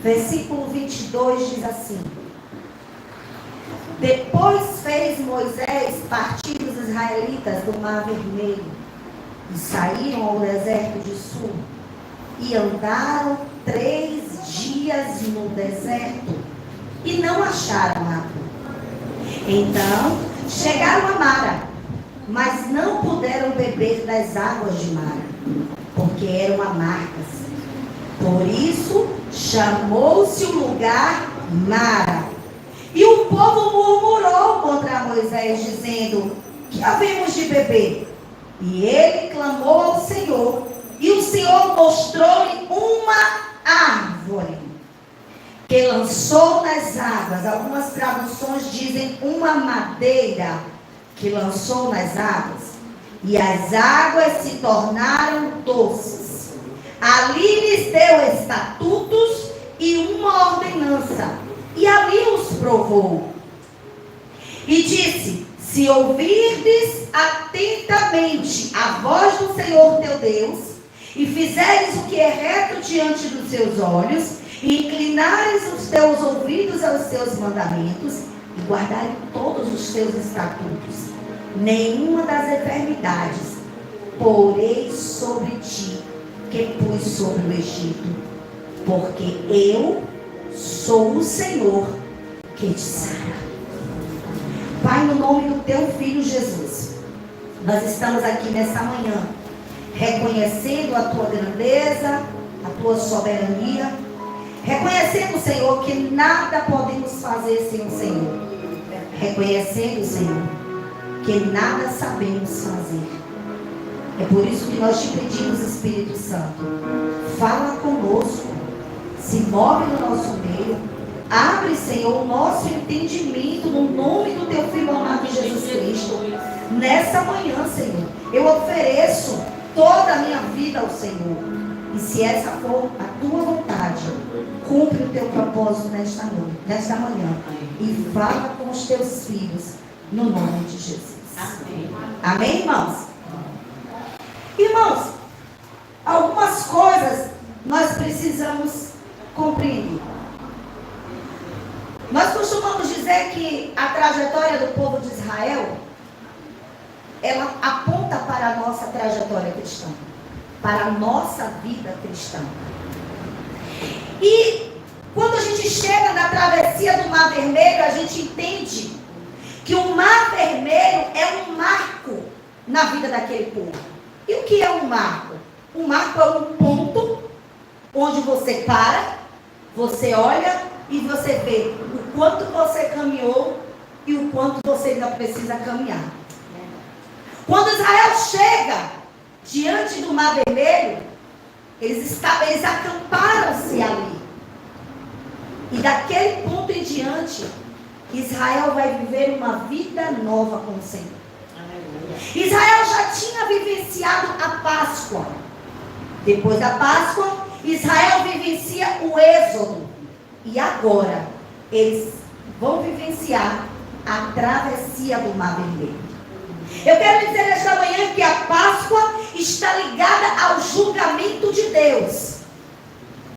Versículo 22 diz assim: depois fez Moisés partir os israelitas do Mar Vermelho, e saíram ao deserto de Sul, e andaram 3 dias no deserto, e não acharam água. Então chegaram a Mara, mas não puderam beber das águas de Mara, porque eram amargas. Por isso chamou-se o lugar Mara. E o povo murmurou contra Moisés, dizendo: que havemos de beber? E ele clamou ao Senhor, e o Senhor mostrou-lhe uma árvore que lançou nas águas. Algumas traduções dizem uma madeira que lançou nas águas, e as águas se tornaram doces. Ali lhes deu estatutos e uma ordenança, e ali os provou. E disse: se ouvirdes atentamente a voz do Senhor teu Deus, e fizeres o que é reto diante dos seus olhos, e inclinares os teus ouvidos aos seus mandamentos, e guardares todos os teus estatutos, nenhuma das enfermidades porei sobre ti, que pus sobre o Egito, porque eu sou o Senhor que te sara. Pai, no nome do teu Filho Jesus, nós estamos aqui nessa manhã, reconhecendo a tua grandeza, a tua soberania, reconhecendo, Senhor, que nada podemos fazer sem o Senhor, reconhecendo, Senhor, que nada sabemos fazer. É por isso que nós te pedimos, Espírito Santo, fala conosco, se move no nosso meio, abre, Senhor, o nosso entendimento no nome do teu Filho amado Jesus Cristo. Nessa manhã, Senhor, eu ofereço toda a minha vida ao Senhor. E se essa for a tua vontade, cumpre o teu propósito nesta manhã. E fala com os teus filhos, no nome de Jesus. Amém. Amém, irmãos? Irmãos, algumas coisas nós precisamos compreender. Nós costumamos dizer que a trajetória do povo de Israel, ela aponta para a nossa trajetória cristã, para a nossa vida cristã. E quando a gente chega na travessia do Mar Vermelho, a gente entende que o Mar Vermelho é um marco na vida daquele povo. E o que é um marco? Um marco é um ponto onde você para, você olha e você vê o quanto você caminhou e o quanto você ainda precisa caminhar. Quando Israel chega diante do Mar Vermelho, eles acamparam-se ali. E daquele ponto em diante, Israel vai viver uma vida nova com o Senhor. Israel já tinha vivenciado a Páscoa. Depois da Páscoa, Israel vivencia o Êxodo. E agora, eles vão vivenciar a travessia do Mar Vermelho. Eu quero dizer esta manhã que a Páscoa está ligada ao julgamento de Deus.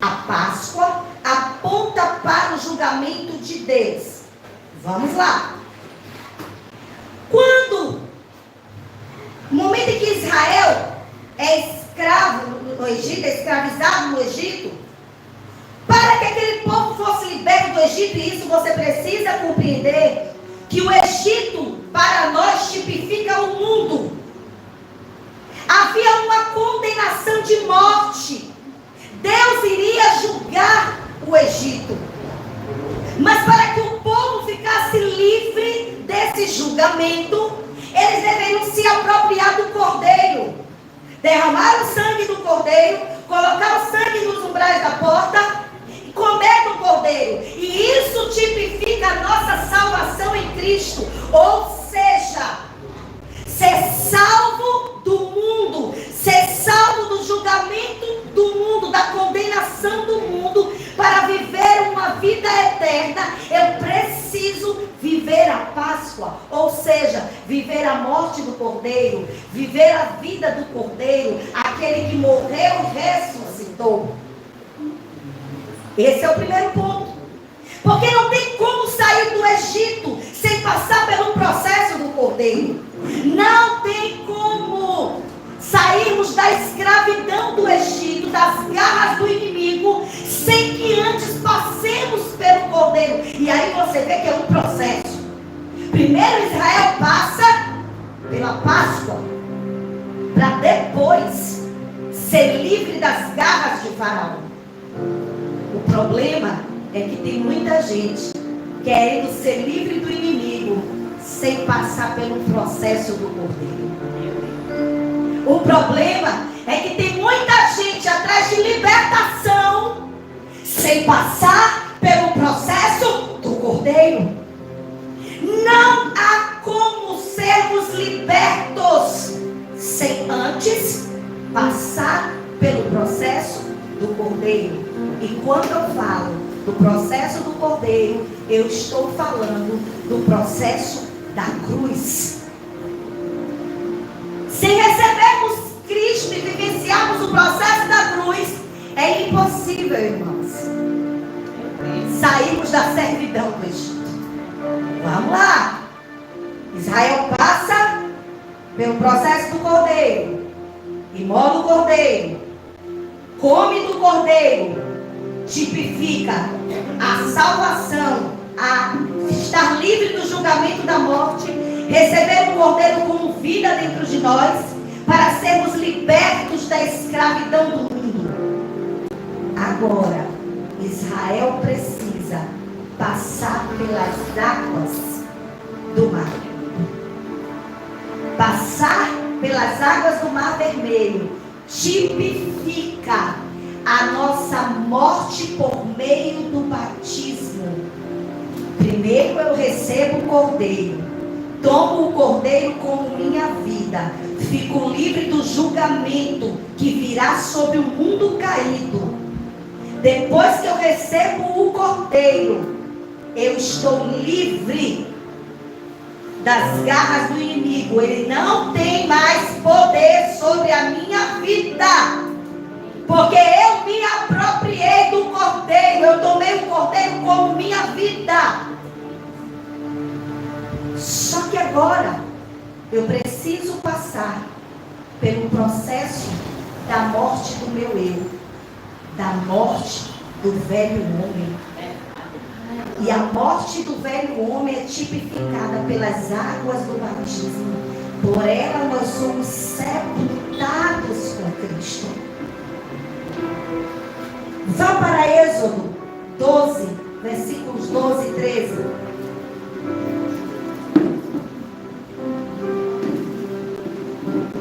A Páscoa aponta para o julgamento de Deus. Vamos lá. Quando, no momento em que Israel é escravo no Egito, é escravizado no Egito, para que aquele povo fosse liberto do Egito, e isso você precisa compreender, que o Egito para nós tipifica o mundo. Havia uma condenação de morte. Deus iria julgar o Egito. Mas para que o povo ficasse livre desse julgamento, eles deveriam se apropriar do cordeiro. Derramar o sangue do cordeiro, colocar o sangue nos umbrais da porta e comer do cordeiro. E isso tipifica a nossa salvação em Cristo. Ou seja, ser salvo do mundo, ser salvo do julgamento do mundo, da condenação do mundo, para viver uma vida eterna, eu preciso viver a Páscoa, ou seja, viver a morte do Cordeiro, viver a vida do Cordeiro, aquele que morreu e ressuscitou. Esse é o primeiro ponto. Porque não tem como sair do Egito sem passar pelo processo do cordeiro. Não tem como sairmos da escravidão do Egito, das garras do inimigo, sem que antes passemos pelo cordeiro. E aí você vê que é um processo. Primeiro Israel passa pela Páscoa, para depois ser livre das garras de Faraó. O problema é que tem muita gente querendo ser livre do inimigo sem passar pelo processo do cordeiro. O problema é que tem muita gente atrás de libertação sem passar pelo processo do cordeiro. Não há como sermos libertos sem antes passar pelo processo do cordeiro. E quando eu falo do processo do cordeiro, eu estou falando do processo da cruz. Se recebermos Cristo e vivenciarmos o processo da cruz, é impossível, irmãos, sairmos da servidão do Egito. Vamos lá. Israel passa pelo processo do cordeiro, imola o cordeiro, come do cordeiro, tipifica a salvação, a estar livre do julgamento da morte, receber o cordeiro como vida dentro de nós, para sermos libertos da escravidão do mundo. Agora, Israel precisa passar pelas águas do mar. Passar pelas águas do Mar Vermelho tipifica a nossa morte por meio do batismo. Primeiro eu recebo o cordeiro, tomo o cordeiro como minha vida, fico livre do julgamento que virá sobre o mundo caído. Depois que eu recebo o cordeiro, eu estou livre das garras do inimigo. Ele não tem mais poder sobre a minha vida, porque eu me apropriei do cordeiro. Eu tomei o cordeiro como minha vida. Só que agora eu preciso passar pelo processo da morte do meu eu, da morte do velho homem. E a morte do velho homem é tipificada pelas águas do batismo. Por ela nós somos sepultados com Cristo. Vá para Êxodo 12, versículos 12 e 13.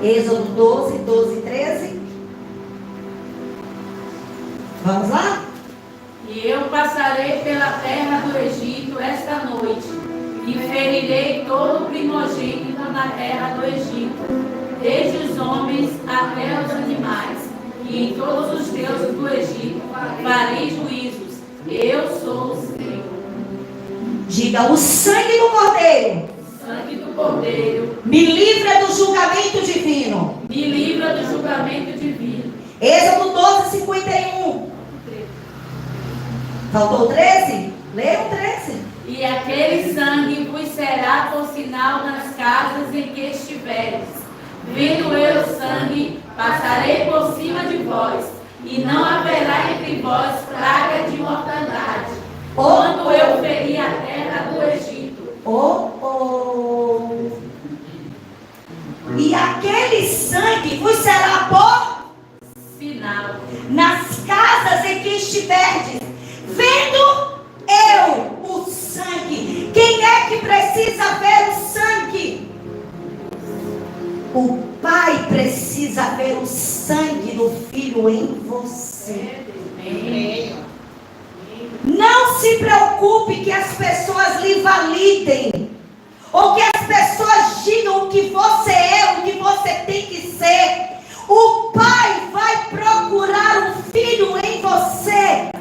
Êxodo 12, 12 e 13. Vamos lá? E eu passarei pela terra do Egito esta noite, e ferirei todo o primogênito na terra do Egito, desde os homens até os animais, e em todos os deuses do Egito farei juízos. Eu sou o Senhor. Diga: o sangue do cordeiro, Sangue do Cordeiro, me livra do julgamento divino. me livra do julgamento divino. Êxodo 12, 51. Faltou 13? Leiam 13. E aquele sangue vos será por sinal nas casas em que estiveres. Vendo eu o sangue, passarei por cima de vós, e não haverá entre vós praga de mortandade, quando eu ferir a terra do Egito. E aquele sangue vos será por Sinal. nas casas em que estiverdes. Vendo eu o sangue. Quem é que precisa ver o sangue? O Pai precisa ver o sangue do Filho em você. Não se preocupe que as pessoas lhe validem, ou que as pessoas digam o que você é, o que você tem que ser. O Pai vai procurar o Filho em você.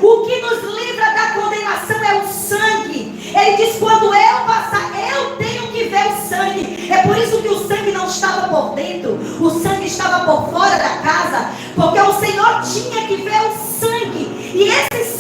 O que nos livra da condenação é o sangue. Ele diz: quando eu passar, eu tenho que ver o sangue. É por isso que o sangue não estava por dentro, o sangue estava por fora da casa, porque o Senhor tinha que ver o sangue. E esse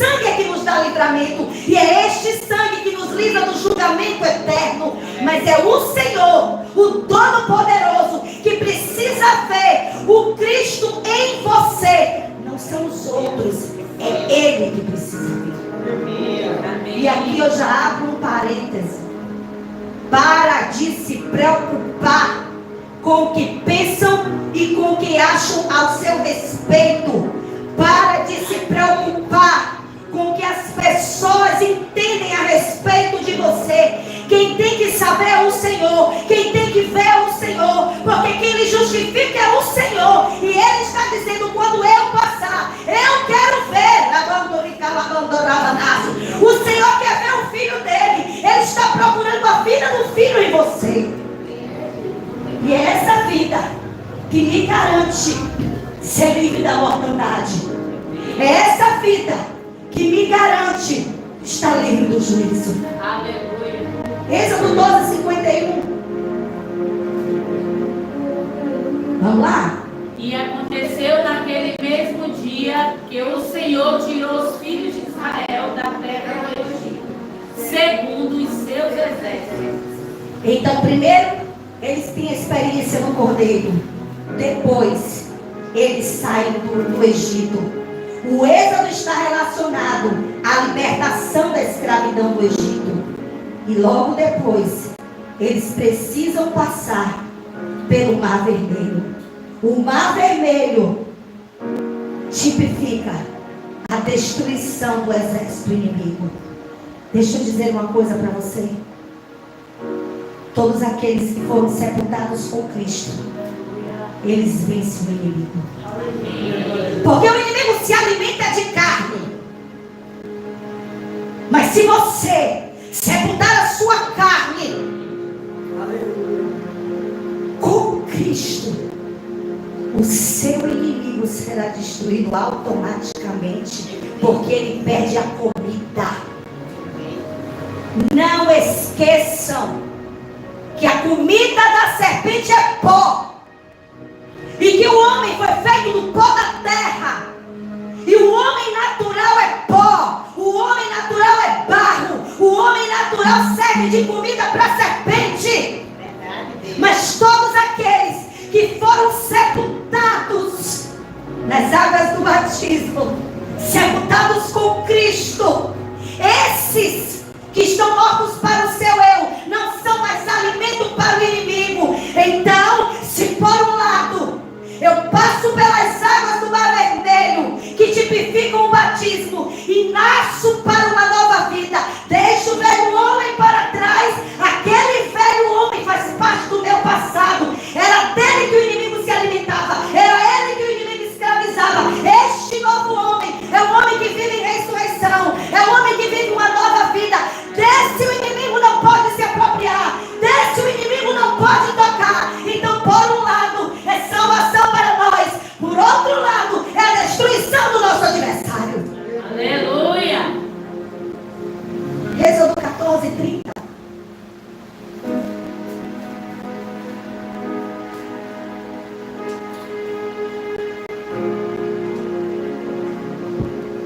mas é o Senhor, o Todo-Poderoso, que precisa ver o Cristo em você. Não são os outros, é Ele que precisa ver. E aqui eu já abro um parêntese. Para de se preocupar com o que pensam e com o que acham ao seu respeito. Para de se preocupar com o que as pessoas entendem a respeito de você. Quem tem que saber é o Senhor. Quem tem que ver é o Senhor. Porque quem lhe justifica é o Senhor. E Ele está dizendo: quando eu passar, eu quero ver. O Senhor quer ver o filho dele. Ele está procurando a vida do filho em você. E é essa vida que me garante ser livre da mortandade. É essa vida que me garante estar livre do juízo. Aleluia. Êxodo 12:51. Vamos lá? E aconteceu naquele mesmo dia que o Senhor tirou os filhos de Israel da terra do Egito, segundo os seus exércitos. Então, primeiro, eles têm experiência no Cordeiro. Depois, eles saem do Egito. O êxodo está relacionado à libertação da escravidão do Egito. E logo depois, eles precisam passar pelo Mar Vermelho. O Mar Vermelho tipifica a destruição do exército inimigo. Deixa eu dizer uma coisa para você. Todos aqueles que foram sepultados com Cristo, eles vencem o inimigo. Porque o inimigo se alimenta de carne. Mas se você sepultar a sua carne com Cristo, o seu inimigo será destruído automaticamente, porque ele perde a comida. Não esqueçam que a comida da serpente é pó, e que o homem foi feito do pó da terra, e o homem natural é pó, o homem natural é barro, o homem natural serve de comida para a serpente. Mas todos aqueles que foram sepultados nas águas do batismo, sepultados com Cristo, esses que estão mortos para o seu eu, não são mais alimento para o inimigo. Então, se por um lado eu passo pelas águas do Mar Vermelho, que tipificam o batismo, e nasço para uma nova vida, deixo o velho homem para trás. Aquele velho homem faz parte do meu passado. Era dele que o inimigo se alimentava, era ele que o inimigo escravizava. Este novo homem é o homem que vive em ressurreição, é o homem que vive uma nova vida. Desse o inimigo não pode se apropriar, desse o inimigo não pode tocar. Então, por um lado, é salvação para nós, por outro lado, é a destruição do nosso adversário. Aleluia. Êxodo 14:30.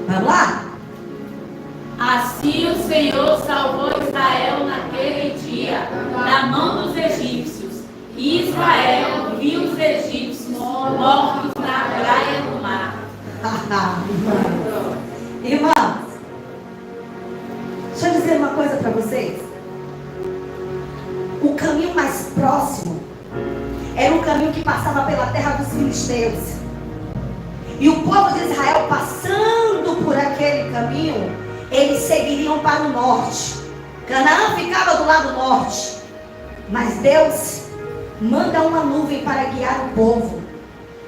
Vamos lá? Assim o Senhor salvou Israel naquele dia da mão dos egípcios. E Israel viu os egípcios mortos na praia do mar. Irmãos, deixa eu dizer uma coisa para vocês. O caminho mais próximo era um caminho que passava pela terra dos filisteus. E o povo de Israel, passando por aquele caminho, eles seguiriam para o norte. Canaã ficava do lado norte. Mas Deus manda uma nuvem para guiar o povo.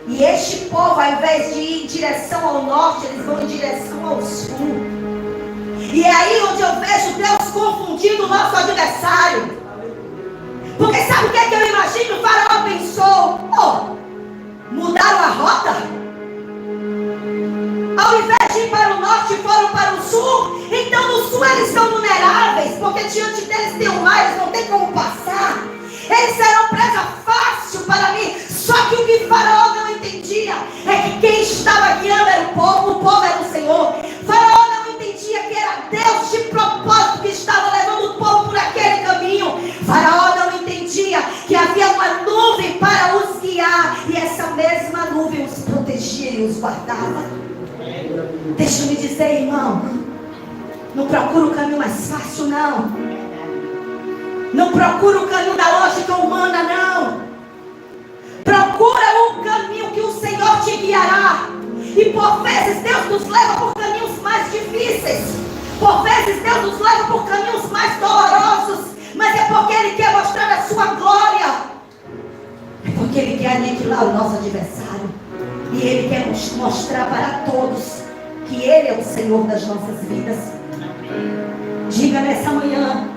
E este povo, ao invés de ir em direção ao norte, eles vão em direção ao sul. E é aí onde eu vejo Deus confundindo o nosso adversário. Porque sabe o que é que eu imagino? O faraó pensou: mudaram a rota? Ao invés de ir para o norte, foram para o sul. Então no sul eles são vulneráveis, porque diante deles tem um mar, eles não tem como passar. Eles serão presa fácil para mim. Só que o que Faraó não entendia é que quem estava guiando era o povo era o Senhor. Faraó não entendia que era Deus de propósito que estava levando o povo por aquele caminho. Faraó Ele os guardava. Deixa eu me dizer, irmão, não procura o caminho mais fácil, não. Não procura o caminho da lógica humana, não. Procura o caminho que o Senhor te guiará. E por vezes Deus nos leva por caminhos mais difíceis. Por vezes Deus nos leva por caminhos mais dolorosos. Mas é porque Ele quer mostrar a sua glória. É porque Ele quer aniquilar o nosso adversário. E Ele quer mostrar para todos que Ele é o Senhor das nossas vidas. Diga nessa manhã: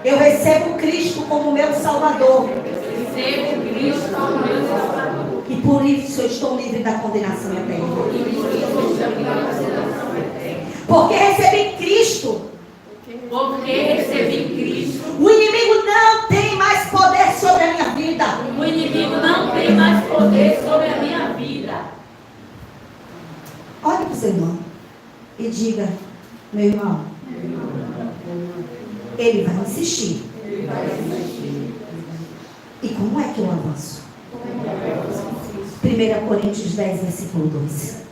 eu recebo Cristo como meu Salvador. Recebo Cristo como meu Salvador. E por isso eu estou livre da condenação eterna. Porque recebi Cristo. Porque recebi Cristo. O inimigo não tem mais poder sobre a minha vida. O inimigo não tem mais poder sobre a minha vida. Olhe para o seu irmão e diga: meu irmão, ele vai insistir. E como é que eu avanço? 1 Coríntios 10, versículo 2.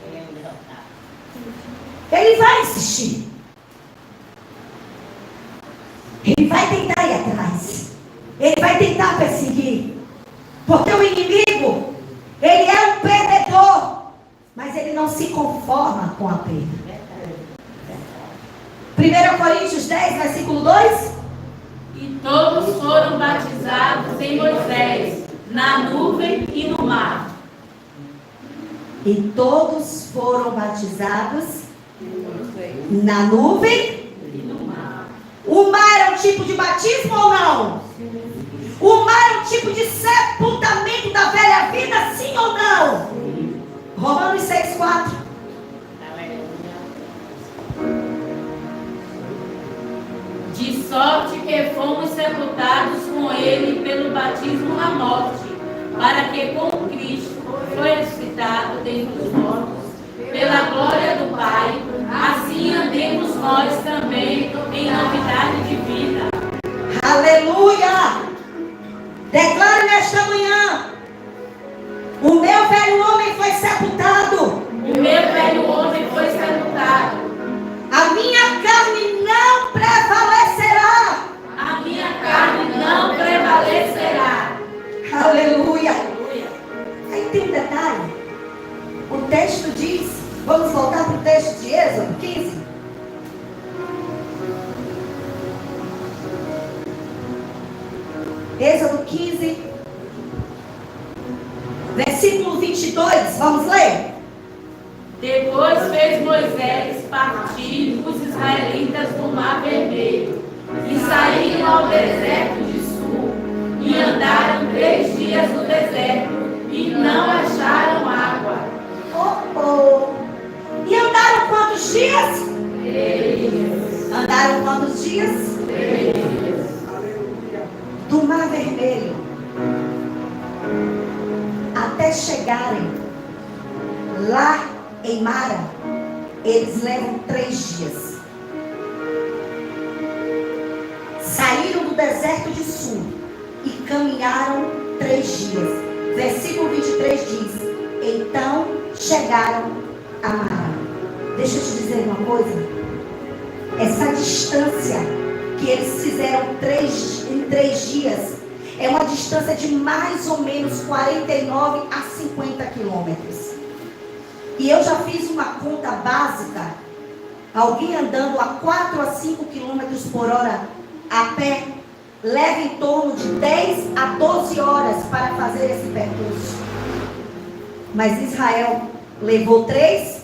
Ele vai insistir. Ele vai tentar ir atrás. Ele vai tentar perseguir. Porque o inimigo, ele é um perdedor. Mas ele não se conforma com a perda. 1 Coríntios 10, versículo 2. E todos foram batizados em Moisés, na nuvem e no mar. E todos foram batizados na nuvem E no mar. O mar é um tipo de batismo ou não? O mar é um tipo de sepultamento da velha vida, sim ou não? Romanos 6,4. De sorte que fomos sepultados com ele pelo batismo na morte, para que com Cristo foi ressuscitado dentre os mortos, pela glória do Pai, assim andemos nós também em novidade de vida. Aleluia! Declare nesta manhã: o meu velho homem foi sepultado. O meu velho homem foi sepultado. A minha carne não prevalecerá. A minha carne não prevalecerá. Aleluia! Aí tem um detalhe. O texto diz, vamos voltar para o texto de Êxodo 15. Êxodo 15, versículo 22, vamos ler? Depois fez Moisés partir os israelitas do Mar Vermelho, e saíram ao deserto de Sul, e andaram 3 dias no deserto, e não acharam água. E andaram quantos dias? 3. Andaram quantos dias? 3. Do Mar Vermelho até chegarem lá em Mara, eles levam 3 dias. Saíram do deserto de Sul e caminharam 3 dias. Versículo 23 diz: então chegaram a Mara. Deixa eu te dizer uma coisa. Essa distância que eles fizeram em 3 dias é uma distância de mais ou menos 49 a 50 quilômetros. E eu já fiz uma conta básica. Alguém andando a 4 a 5 quilômetros por hora a pé leva em torno de 10 a 12 horas para fazer esse percurso. Mas Israel levou 3.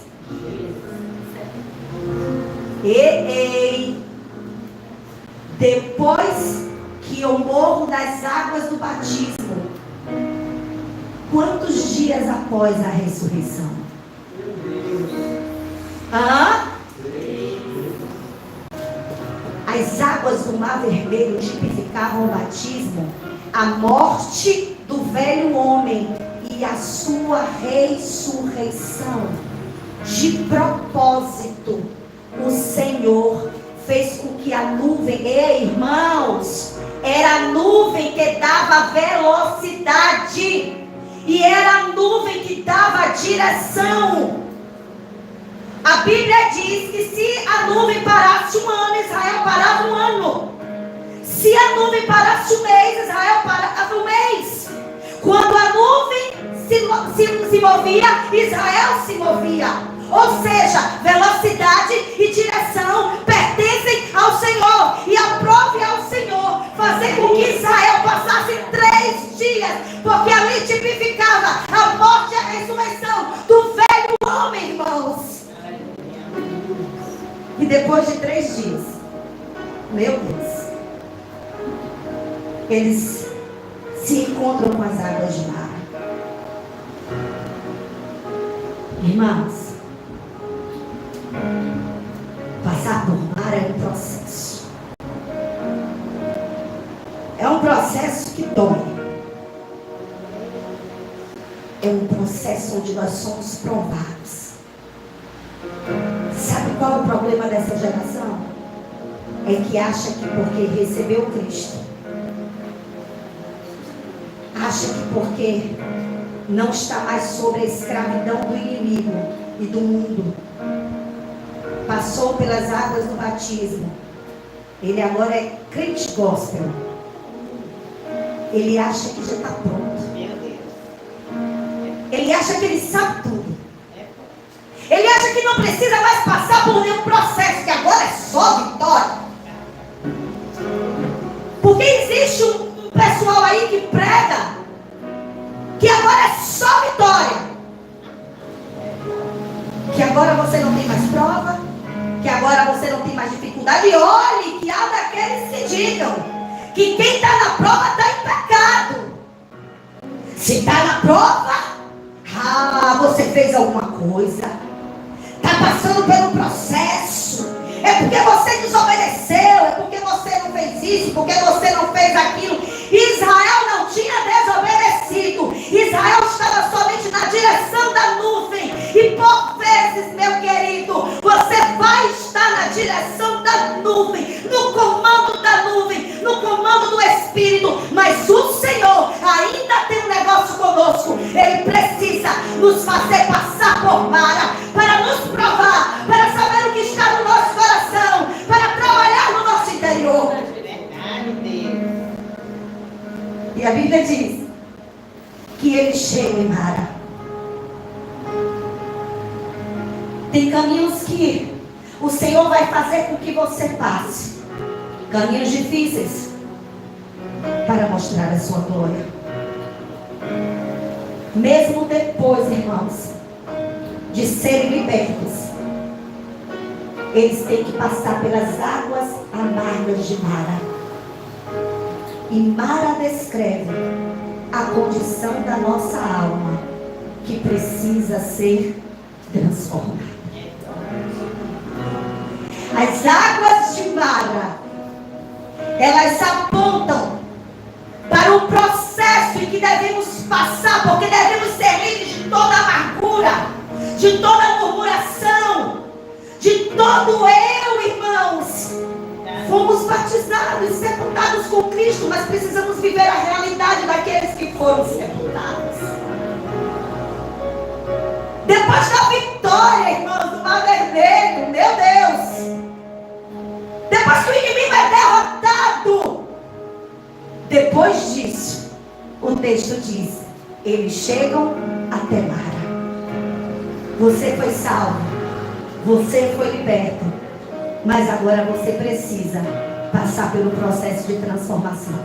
Depois que eu morro das águas do batismo, quantos dias após a ressurreição? As águas do Mar Vermelho tipificavam o batismo, a morte do velho homem e a sua ressurreição. De propósito, o Senhor fez com que a nuvem, irmãos, era a nuvem que dava velocidade. E era a nuvem que dava a direção. A Bíblia diz que se a nuvem parasse um ano, Israel parava um ano. Se a nuvem parasse um mês, Israel parava um mês. Quando a nuvem se movia, Israel se movia. Ou seja, velocidade e direção pertencem ao Senhor. E aprove ao Senhor fazer com que Israel passasse 3 dias. Porque ali tipificava a morte e a ressurreição do velho homem, irmãos. E depois de 3 dias, meu Deus, eles se encontram com as águas de mar. Irmãos, passar por mar é um processo. É um processo que dói. É um processo onde nós somos provados. Sabe qual é o problema dessa geração? É que acha que porque recebeu Cristo, acha que porque não está mais sobre a escravidão do inimigo e do mundo, passou pelas águas do batismo, ele agora é crente gospel. Ele acha que já está pronto. Ele acha que ele sabe tudo. Ele acha que não precisa mais passar por nenhum processo, que agora é só vitória. Porque existe um pessoal aí que prega que agora é só vitória. Que agora você não tem mais prova, que agora você não tem mais dificuldade. E olhe que há daqueles que digam que quem está na prova está em pecado. Se está na prova, você fez alguma coisa, está passando pelo processo, é porque você desobedeceu, é porque você não fez isso, porque você não fez aquilo. Israel não tinha desobedecido. Israel estava somente na direção da nuvem. E por vezes, meu querido, você vai estar na direção da nuvem, no comando da nuvem, no comando do Espírito. Mas o Senhor ainda tem um negócio conosco. Ele precisa nos fazer passar por Mara, para nos provar, para saber o que está no nosso coração, para trabalhar no nosso interior. E a Bíblia diz que ele chega em Mara. Tem caminhos que o Senhor vai fazer com que você passe, caminhos difíceis, para mostrar a sua glória. Mesmo depois, irmãos, de serem libertos, eles têm que passar pelas águas amargas de Mara. E Mara descreve a condição da nossa alma, que precisa ser transformada. As águas de Mara, elas apontam para o processo em que devemos passar, porque devemos ser livres de toda amargura, de toda murmuração, de todo eu, irmãos. Fomos batizados e sepultados com Cristo, mas precisamos viver a realidade daqueles que foram sepultados. Depois da vitória, irmãos, do Mar Vermelho, meu Deus, depois que o inimigo é derrotado, depois disso, o texto diz, eles chegam até Mara. Você foi salvo, você foi liberto, mas agora você precisa passar pelo processo de transformação.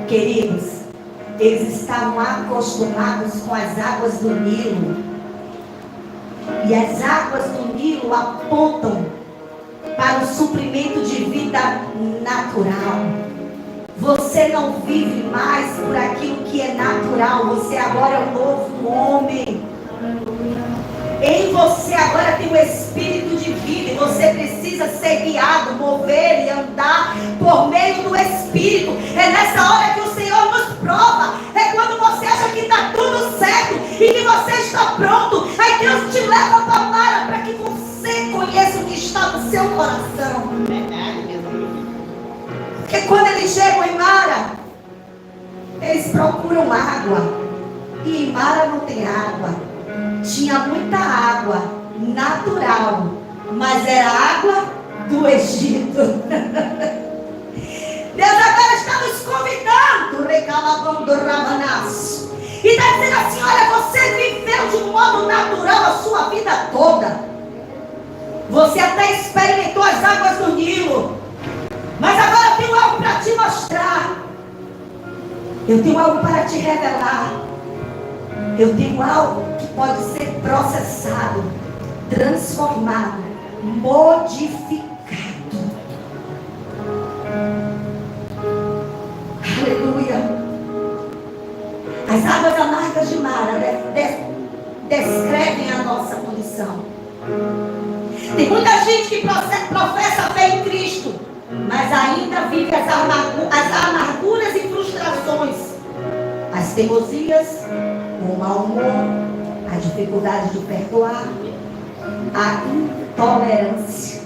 Queridos, eles estavam acostumados com as águas do Nilo. E as águas do Nilo apontam para o suprimento de vida natural. Você não vive mais por aquilo que é natural. Você agora é um novo homem. Em você agora tem o Espírito de vida. E você precisa ser guiado, mover e andar por meio do Espírito. É nessa hora que o Senhor nos prova. É quando você acha que está tudo certo e que você está pronto. Aí Deus te leva para Mara para que você conheça o que está no seu coração. Verdade, Jesus. Porque quando eles chegam em Mara, eles procuram água. E em Mara não tem água. Tinha muita água natural, mas era água do Egito. Deus agora está nos convidando, recalabando Ramanás, e está dizendo assim: olha, você viveu de um modo natural a sua vida toda. Você até experimentou as águas do Nilo, mas agora eu tenho algo para te mostrar. Eu tenho algo para te revelar. Eu tenho algo que pode ser processado, transformado, modificado. Aleluia. As águas amargas de Mara descrevem a nossa condição. Tem muita gente que professa fé em Cristo, mas ainda vive as amarguras e frustrações, as teimosias, o mau humor, a dificuldade de perdoar, a intolerância.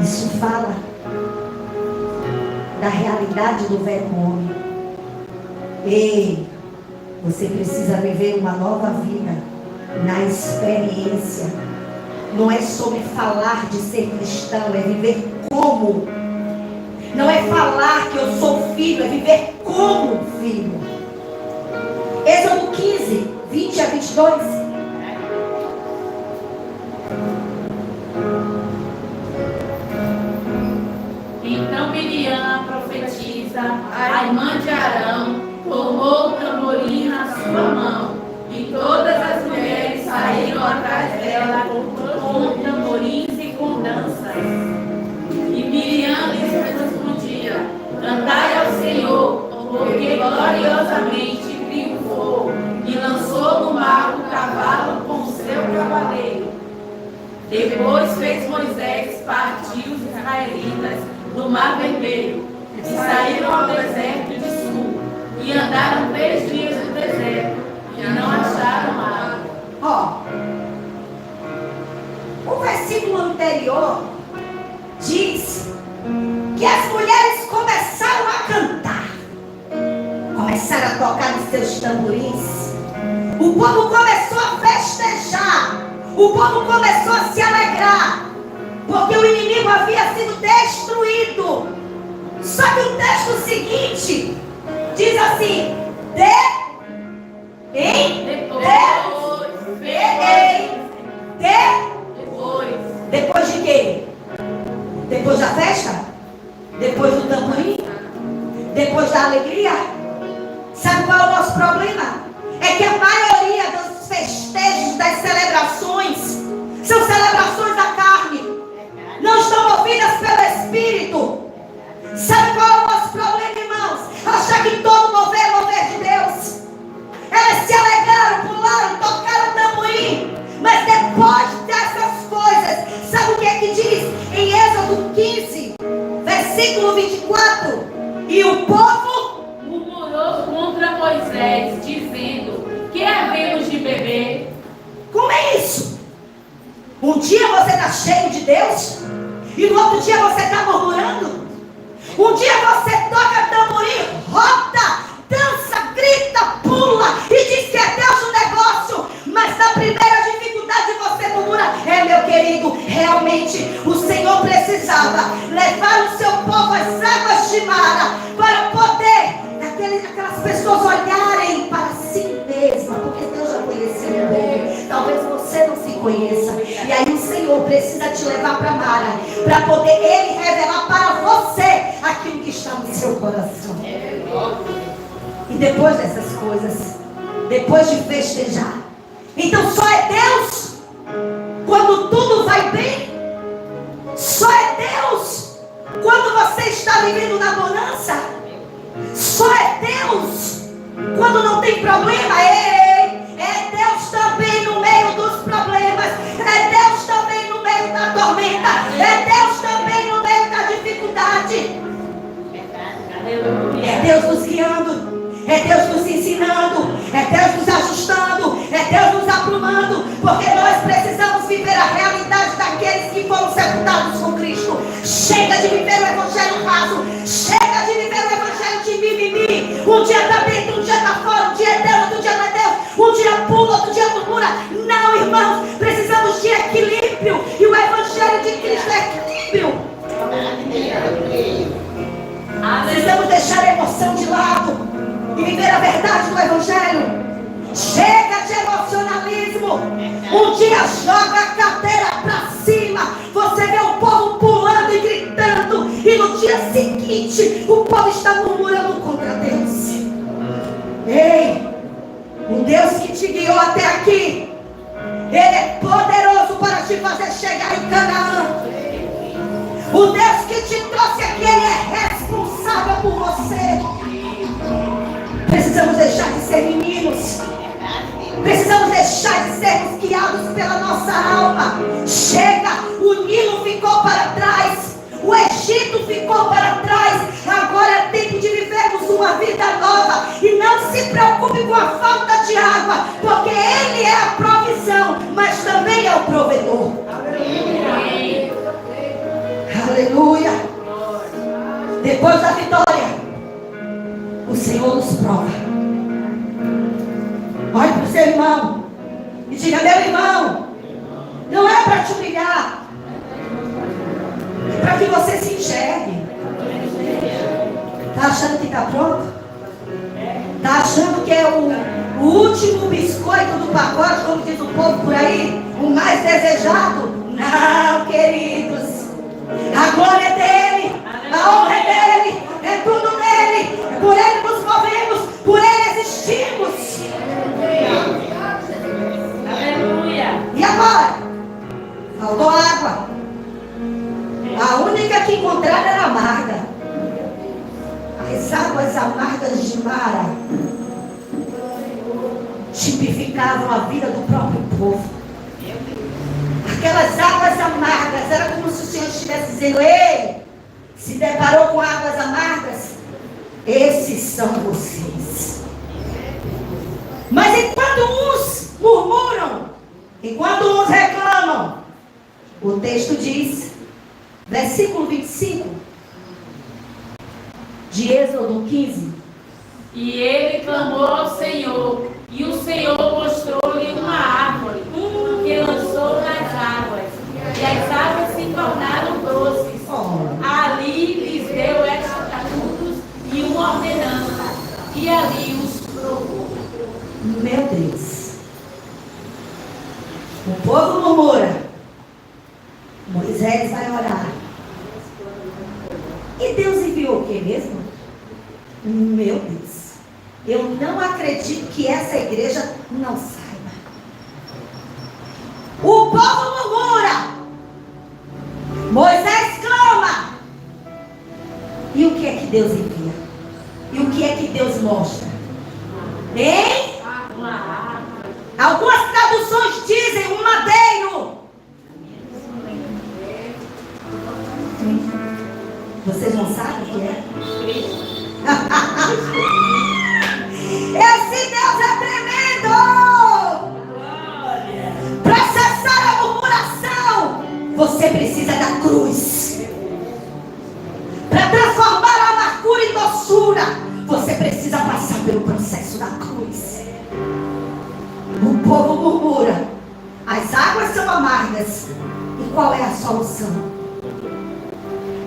Isso fala da realidade do velho homem. Ei, você precisa viver uma nova vida na experiência. Não é sobre falar de ser cristão, é viver como. Não é falar que eu sou filho, é viver como filho. Êxodo 15, 20 a 22. Então Miriam, profetisa, a irmã de Arão, tomou o tamborim na sua mão, e todas as mulheres saíram atrás dela com tamborins e com danças. E Miriam lhes respondia: cantai ao Senhor, porque gloriosamente triunfou, e lançou no mar o cavalo com o seu cavaleiro. Depois fez Moisés partir os israelitas do Mar Vermelho, e saíram ao deserto de Sul, e andaram 3 dias no deserto, e não acharam água. O versículo anterior diz que as mulheres começaram a cantar, começaram a tocar nos seus tamborins. O povo começou a festejar, o povo começou a se alegrar, porque o inimigo havia sido destruído. Só que o texto seguinte diz assim: depois de quê? Depois da festa? Depois do tamborim? Depois da alegria? Sabe qual é o nosso problema? É que a maioria dos festejos, das celebrações, são celebrações da carne, não estão movidas pelo Espírito. Sabe qual é o nosso problema, irmãos? Achar que todo mover é mover de Deus. Elas se alegraram, pularam, tocaram tamborim, mas depois dessas coisas, sabe o que é que diz em Êxodo 15, versículo 24? E o povo murmurou contra Moisés, dizendo: que havemos de beber? Como é isso? Um dia você está cheio de Deus, e no outro dia você está murmurando. Um dia você toca tamborim, roda, dança, grita, pula e diz que é Deus o negócio, mas na primeira dificuldade você murmura. Meu querido, realmente o Senhor precisava levar o seu povo às águas de Mara para poder aquelas pessoas olharem para si mesmas, porque Deus já conhecia o povo. Talvez você não se conheça, e aí o Senhor precisa te levar para Mara, para poder Ele revelar para você aquilo que está no seu coração. E depois dessas coisas, depois de festejar, então só é Deus quando tudo vai bem? Só é Deus quando você está vivendo na bonança? Só é Deus quando não tem problema? É Deus também no meio dos problemas, é Deus também no meio da tormenta, é Deus também no meio da dificuldade. É Deus nos guiando, é Deus nos ensinando, é Deus nos ajustando, é Deus nos aprumando, porque nós precisamos viver a realidade daqueles que foram sepultados com Cristo. Chega de viver o evangelho raso, chega de viver o evangelho de mimimi. Um dia está bem dia pula, outro dia murmura. Não, irmãos, precisamos de equilíbrio. E o Evangelho de Cristo é equilíbrio. Precisamos deixar a emoção de lado e viver a verdade do Evangelho. Chega de emocionalismo. Um dia joga a cadeira para cima, você vê o povo pulando e gritando, e no dia seguinte o povo está murmurando contra Deus. Ei, o Deus que te guiou até aqui, Ele é poderoso para te fazer chegar em Canaã. O Deus que te trouxe aqui, Ele é responsável por você. Precisamos deixar de ser meninos. Precisamos deixar de sermos guiados pela nossa alma. Chega, o Nilo ficou para trás, o Egito ficou para trás. Agora é tempo de vivermos uma vida nova. E não se preocupe com a falta de água, porque Ele é a provisão, mas também é o provedor. Aleluia. Depois da vitória, o Senhor nos prova. Olhe para o seu irmão e diga: meu irmão, não é para te humilhar, é para que você se enxergue. Está achando que está pronto? Está achando que é o último biscoito do pacote, como diz o povo por aí, o mais desejado? Não, queridos. A glória é dele, a honra é dele, é tudo dele. Por ele nos movemos, por ele existimos. Aleluia. E agora? Faltou água. A única que encontraram era amarga. As águas amargas de Mara tipificavam a vida do próprio povo. Aquelas águas amargas, era como se o Senhor estivesse dizendo: ei, se deparou com águas amargas? Esses são vocês. Mas enquanto uns murmuram, enquanto uns reclamam, o texto diz, versículo 25 de Êxodo 15: E ele clamou ao Senhor, e o Senhor mostrou-lhe uma árvore, que lançou nas águas, e as águas se tornaram doces. Ali lhes deu estatutos e uma ordenança, e ali os provou. Meu Deus. O povo murmura. Moisés vai orar. E Deus enviou o que mesmo? Meu Deus. Eu não acredito que essa igreja não saiba. O povo murmura. Moisés clama. E o que é que Deus envia? E o que é que Deus mostra? Hein? Algumas traduções dizem um madeiro. Vocês não sabem o que é? Esse Deus é tremendo. Para cessar a murmuração, você precisa da cruz. Para transformar a amargura em doçura, você precisa passar pelo processo da cruz. O povo murmura. As águas são amargas. E qual é a solução?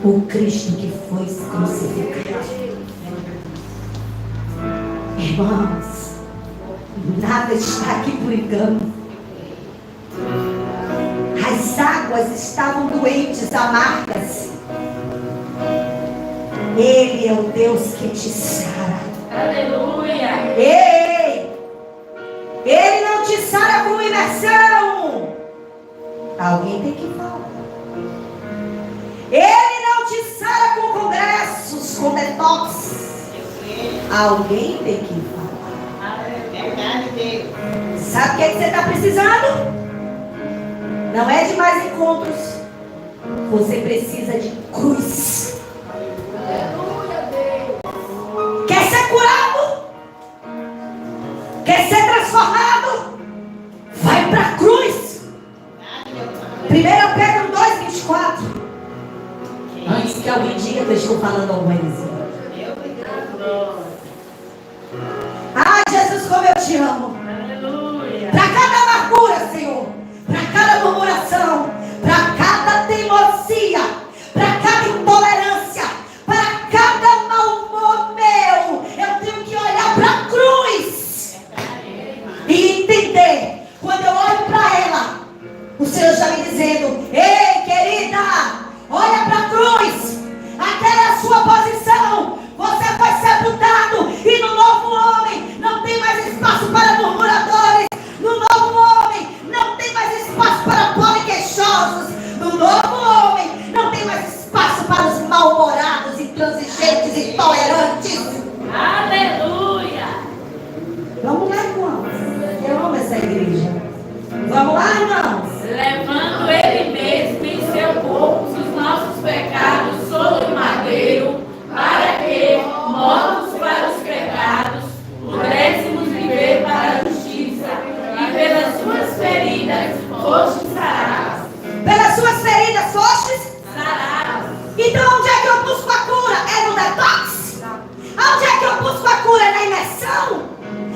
O Cristo que foi crucificado. Irmãos, nada está aqui por engano. As águas estavam doentes, amargas. Ele é o Deus que te sara. Aleluia. Ei! Ele não te sara com imersão. Alguém tem que falar. Ele não te sara com congressos, com detox. Alguém tem que falar. Verdade dele. Sabe o que você está precisando? Não é de mais encontros. Você precisa de cruz. Quer ser curado? Quer ser transformado? Vai para a cruz. 1 Pedro 2:24. Antes que alguém diga que eu estou falando alguma coisa. Ah, Jesus, como eu te amo. dizendo: ei, querida, olha para a cruz. Aquela é a sua posição. Você foi sepultado. E no novo homem não tem mais espaço para murmuradores. No novo homem não tem mais espaço para poliqueixosos. No novo homem não tem mais espaço para os mal-humorados, intransigentes e intolerantes. Aleluia! Vamos lá, irmãos. Eu amo essa igreja. Vamos lá, irmãos. Levando Ele mesmo em seu corpo os nossos pecados sobre o madeiro, para que, mortos para os pecados, pudéssemos viver para a justiça, e pelas suas feridas fostes sarados. Pelas suas feridas fostes Sarados. Então onde é que eu busco a cura? É no detox? Onde é que eu busco a cura? É na imersão?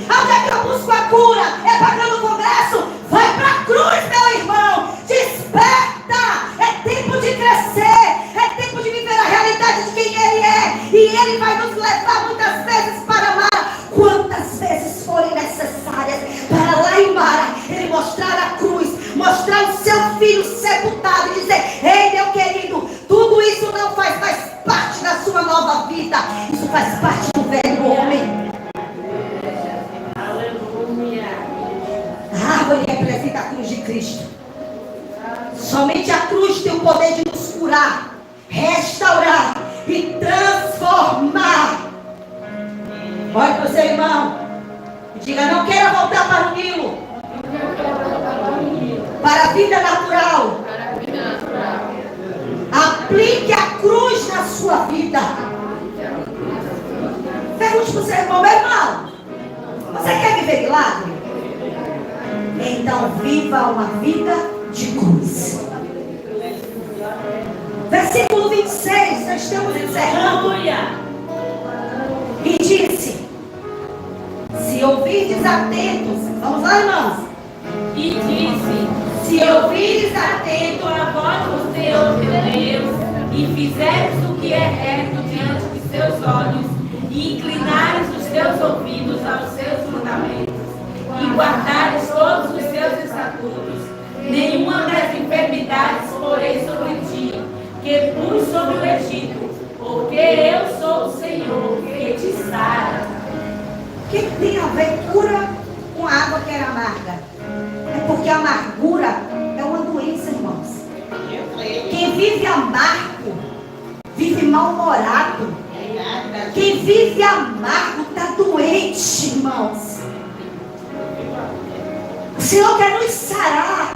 Onde é que eu busco a cura? É pagando o congresso? Vai para a cruz, meu irmão. Desperta. É tempo de crescer. É tempo de viver a realidade de quem Ele é. E Ele vai nos levar muitas vezes para Mara. Quantas vezes forem necessárias para lá em Mara Ele mostrar a cruz, mostrar o seu filho sepultado e dizer: ei, meu querido, tudo isso não faz mais parte da sua nova vida. Isso faz parte do velho homem. A árvore representa a cruz de Cristo. Somente a cruz tem o poder de nos curar, restaurar e transformar. Olhe para o seu irmão e diga: não queira voltar para o Nilo, para a vida natural. Aplique a cruz na sua vida. Pergunte para o seu irmão: meu irmão, você quer viver milagre? Então viva uma vida de cruz. Versículo 26, nós estamos encerrando. E disse: se ouvirdes atentos, vamos lá, irmãos. E disse: Se ouvirdes atentos a voz do Senhor teu Deus, e fizeres o que é reto diante de seus olhos, e inclinares os teus ouvidos aos seus mandamentos, e guardares todos os seus estatutos, nenhuma das enfermidades porei sobre ti, que pus sobre o Egito, porque eu sou o Senhor que te sara. O que tem a ver cura com a água que era amarga? É porque a amargura é uma doença, irmãos. Quem vive amargo, vive mal-humorado. Quem vive amargo está doente, irmãos. O Senhor quer nos sarar.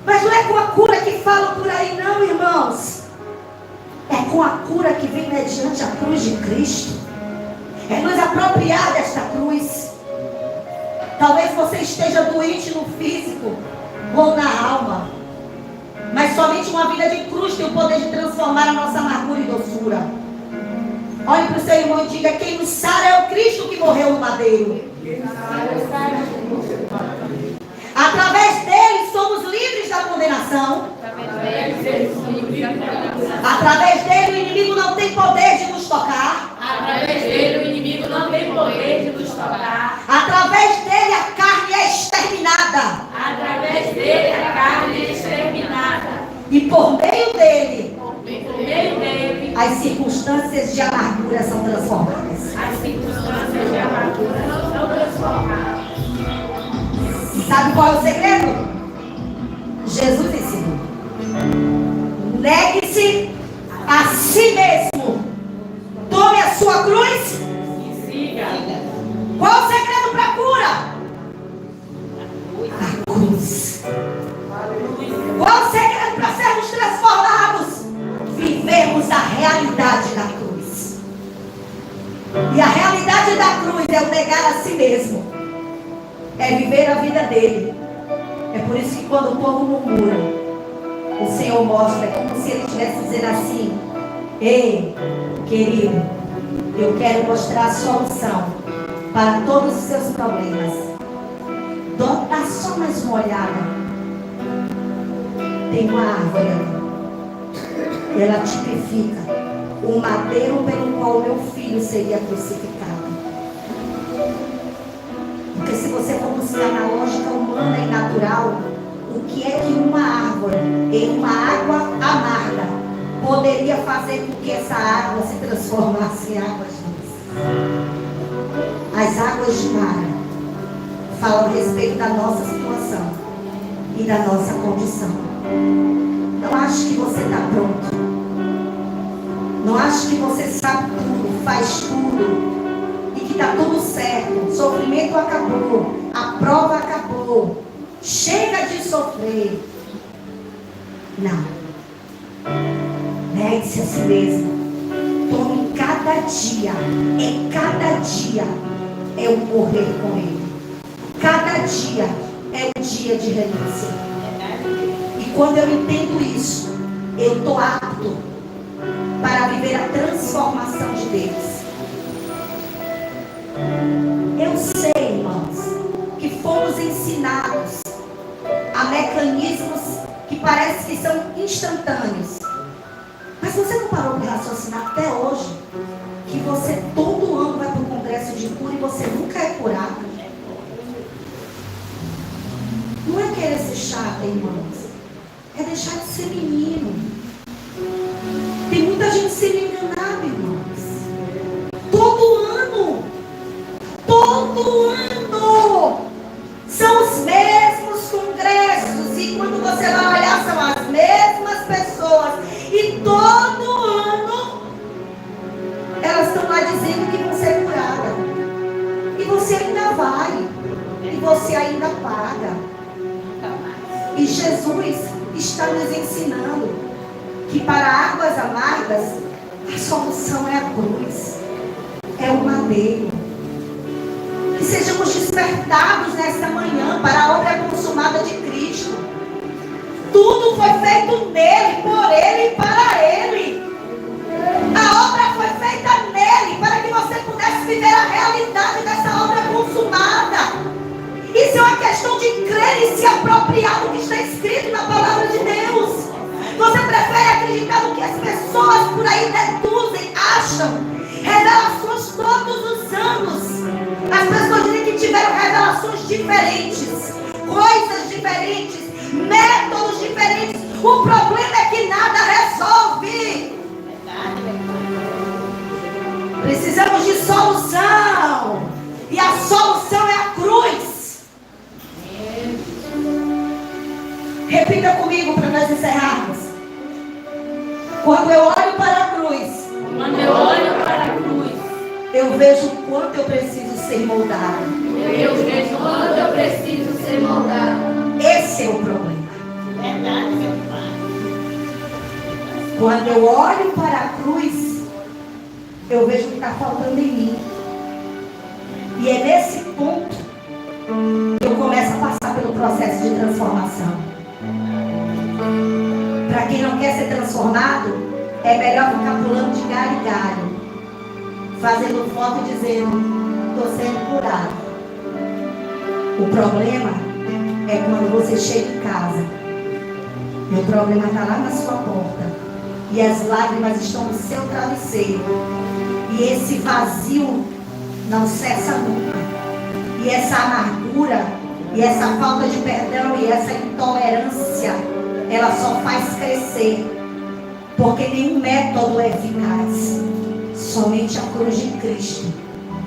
Mas não é com a cura que falam por aí, não, irmãos. É com a cura que vem mediante a cruz de Cristo. É nos apropriar desta cruz. Talvez você esteja doente no físico ou na alma. Mas somente uma vida de cruz tem o poder de transformar a nossa amargura em doçura. Olhe para o seu irmão e diga: quem nos sara é o Cristo que morreu no madeiro. Através dele somos livres da condenação. Através dele o inimigo não tem poder de nos tocar. Através dele o inimigo não tem poder de nos tocar. Através dele a carne é exterminada. Através dele a carne é exterminada. E por meio dele As as circunstâncias de amargura são transformadas. circunstâncias de amargura não são transformadas. Sabe qual é o segredo? Jesus ensinou: negue-se a si mesmo, tome a sua cruz E siga. Qual o segredo para a cura? A cruz. Qual o segredo para sermos transformados? Vivemos a realidade da cruz. E a realidade da cruz é o negar a si mesmo. É viver a vida dele. É por isso que quando o povo murmura, o Senhor mostra, é como se ele estivesse dizendo assim: ei, querido, eu quero mostrar a solução para todos os seus problemas. Dá só mais uma olhada. Tem uma árvore ali. Ela tipifica o madeiro pelo qual meu filho seria crucificado. Porque se você for buscar na lógica humana e natural, o que é que uma árvore em uma água amarga poderia fazer com que essa água se transformasse em águas doces. As águas de Mara falam a respeito da nossa situação e da nossa condição. Não acho que você está pronto. Não acho que você sabe tudo, faz tudo e que está tudo certo. O sofrimento acabou, a prova acabou. Chega de sofrer. Não. Negue-se a si mesmo. Tome cada dia. Cada dia é um morrer com Ele. Cada dia é um dia de renúncia. E quando eu entendo isso, eu estou apto para viver a transformação de Deus. Eu sei, irmãos, que fomos ensinados a mecanismos que parecem que são instantâneos. Mas você não parou para raciocinar até hoje que você todo ano vai para o congresso de cura e você nunca é curado? Não é querer ser chata, irmãos. É deixar de ser menino. Tem muita gente sendo enganada, irmãos. Todo ano são os mesmos congressos. E quando você vai olhar, são as mesmas pessoas. E todo ano elas estão lá dizendo que vão ser curadas. E você ainda vai. E você ainda paga. E Jesus está nos ensinando que para águas amargas a solução é a cruz, é o madeiro. Que sejamos despertados nesta manhã para a obra consumada de Cristo. Tudo foi feito nele, por ele e para ele. A obra foi feita nele para que você pudesse viver a realidade dessa obra consumada. Isso é uma questão de crer e se apropriar do que está escrito na palavra de Deus. Você prefere acreditar no que as pessoas por aí deduzem, acham? Revelações todos os anos. As pessoas dizem que tiveram revelações diferentes, coisas diferentes, métodos diferentes. O problema é que nada resolve. Precisamos de solução. E a solução é a cruz. Repita comigo para nós encerrarmos. Quando eu olho para a cruz, eu vejo o quanto eu preciso ser moldado. Esse é o problema. Verdade, meu pai. Quando eu olho para a cruz, eu vejo o que está faltando em mim. E é nesse ponto que eu começo a passar pelo processo de transformação. Para quem não quer ser transformado, é melhor ficar pulando de galho em galho, fazendo foto e dizendo: estou sendo curado. O problema é quando você chega em casa e o problema está lá na sua porta e as lágrimas estão no seu travesseiro e esse vazio não cessa nunca, e essa amargura e essa falta de perdão e essa intolerância, ela só faz crescer, porque nenhum método é eficaz. Somente a cruz de Cristo,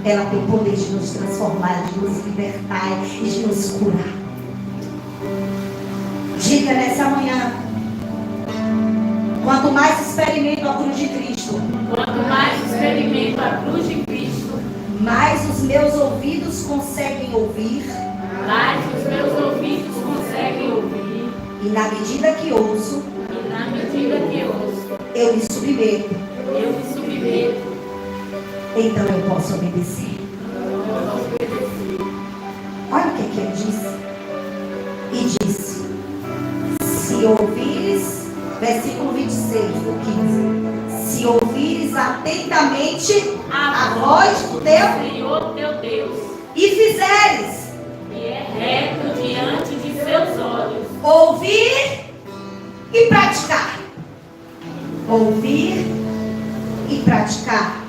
ela tem o poder de nos transformar, de nos libertar e de nos curar. Diga nessa manhã: quanto mais experimento a cruz de Cristo, mais os meus ouvidos conseguem ouvir. E na medida que ouço, eu me submeto. Então eu posso obedecer. Olha o que ele disse. E disse: se ouvires, versículo 26 do 15, se ouvires atentamente a voz do Senhor teu Deus, e fizeres, e é reto diante de seus olhos, ouvir e praticar. Ouvir e praticar.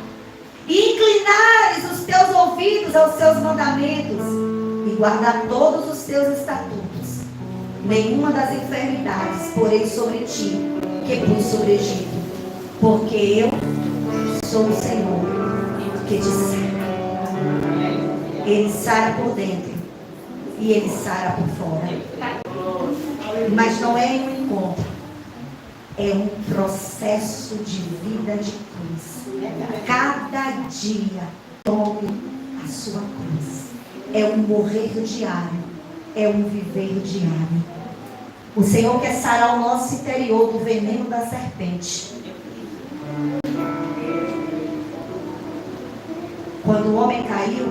E inclinares os teus ouvidos aos seus mandamentos e guardar todos os teus estatutos. nenhuma das enfermidades porei sobre ti, que pus sobre o Egito, porque eu sou o Senhor que te sara. Ele sara por dentro e ele sara por fora. Mas não é um encontro, é um processo de vida de cruz. Cada dia tome a sua cruz. É um morrer diário, é um viver diário. O Senhor quer sarar o nosso interior do veneno da serpente. Quando o homem caiu,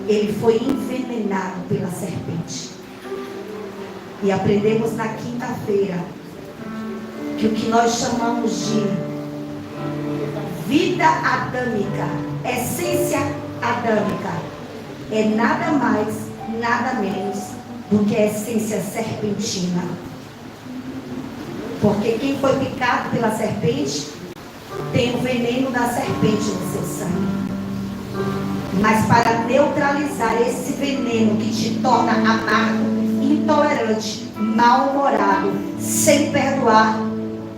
ele foi envenenado pela serpente. E aprendemos na quinta-feira que o que nós chamamos de vida adâmica, essência adâmica, é nada mais, nada menos do que a essência serpentina. Porque quem foi picado pela serpente tem o veneno da serpente no seu sangue. Mas para neutralizar esse veneno que te torna amargo, intolerante, mal-humorado, sem perdoar,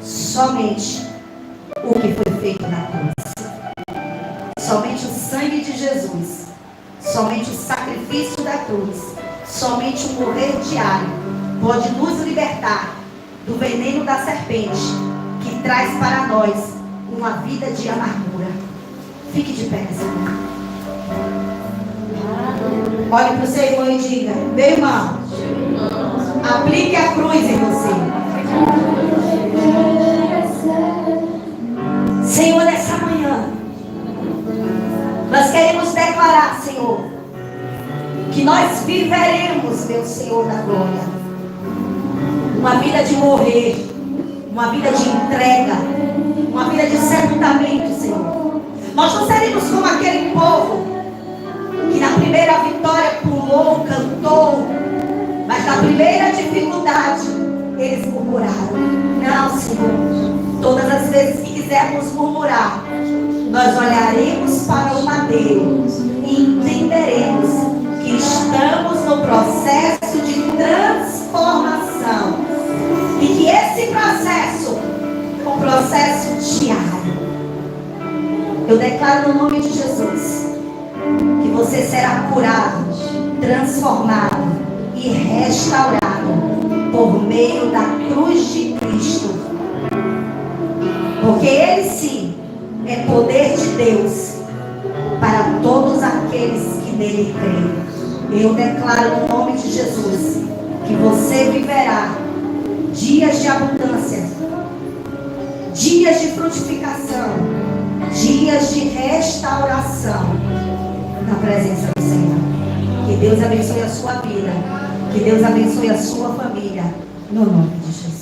somente o que foi feito na cruz. Somente o sangue de Jesus, somente o sacrifício da cruz, somente o morrer diário pode nos libertar do veneno da serpente que traz para nós uma vida de amargura. Fique de pé nessa manhã. Olhe para o seu irmão e diga: meu irmão, aplique a cruz em você. Senhor, nessa manhã nós queremos declarar, Senhor, que nós viveremos, meu Senhor da glória, uma vida de morrer, uma vida de entrega, uma vida de sepultamento, Senhor. Nós não seremos como aquele povo que na primeira vitória pulou, cantou, mas na primeira dificuldade eles murmuraram. Não, Senhor, todas as vezes que quisermos murmurar, nós olharemos para o madeiro e entenderemos que estamos no processo de transformação e que esse processo é um processo diário. Eu declaro no nome de Jesus que você será curado, transformado e restaurado por meio da cruz de Cristo. Porque Ele sim é poder de Deus para todos aqueles que nele creem. Eu declaro no nome de Jesus que você viverá dias de abundância, dias de frutificação, dias de restauração na presença do Senhor. Que Deus abençoe a sua vida, que Deus abençoe a sua família, no nome de Jesus.